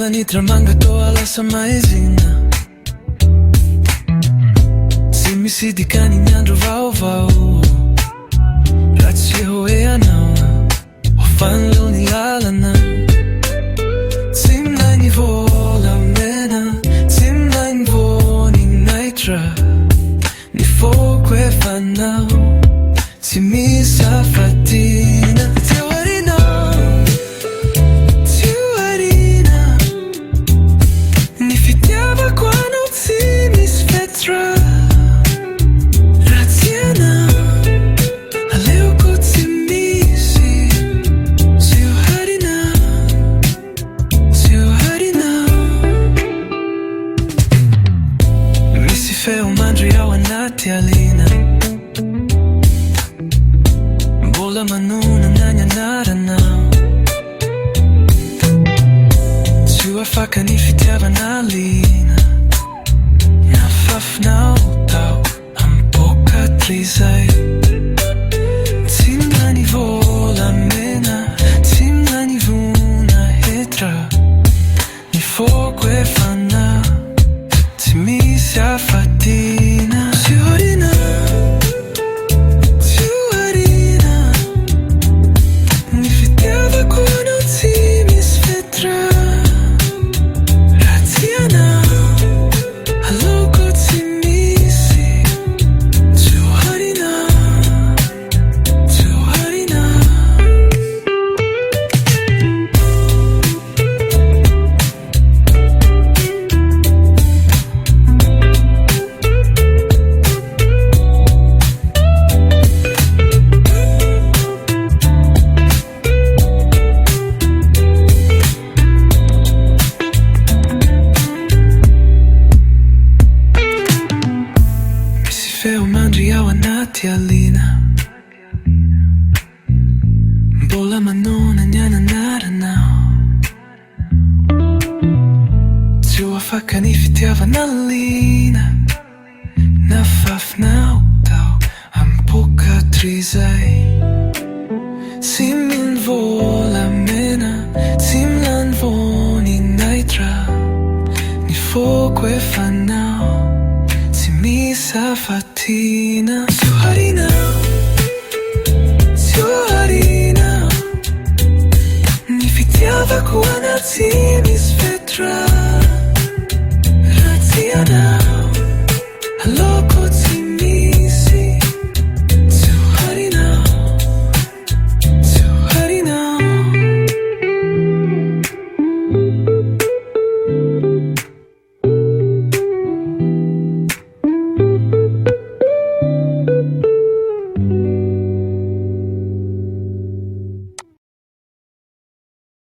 manitra mangatoa lasa maizina. Tsy misy dikany ny andro vaovao, raha tsy hoe anao ho fanlo ny lalana. Tsy minay ny volamena, tsy minay ny voninahitra, ny foko efanao tsy misy hafatina. Feo mandry ao anaty alina, mbola manonana ny anaranao. Tsy ho afaka ny fitiavana lina, nafafinao tao ampokatrizay. Tsy mina ny volamena, tsy mina ny vonahetra, ny foko efanao tsy misy hafatina. TSY OHARINA, ny fitiavako anao tsy misy fetra. Raha tsy anao aleoko tsy misy. TSY OHARINA, TSY OHARINA. Feo mandry ao anaty alina, mbola manona ny anaranao. Tsy ho afaka ny fitiavana lina, nafafinao tao ampokatrizay. Tsy mino volamena, tsy milany voninahitra, ny foko efanao tsy misy hafatina. TSY OHARINA, TSY OHARINA, ny fitiavako anao tsy misy fetra.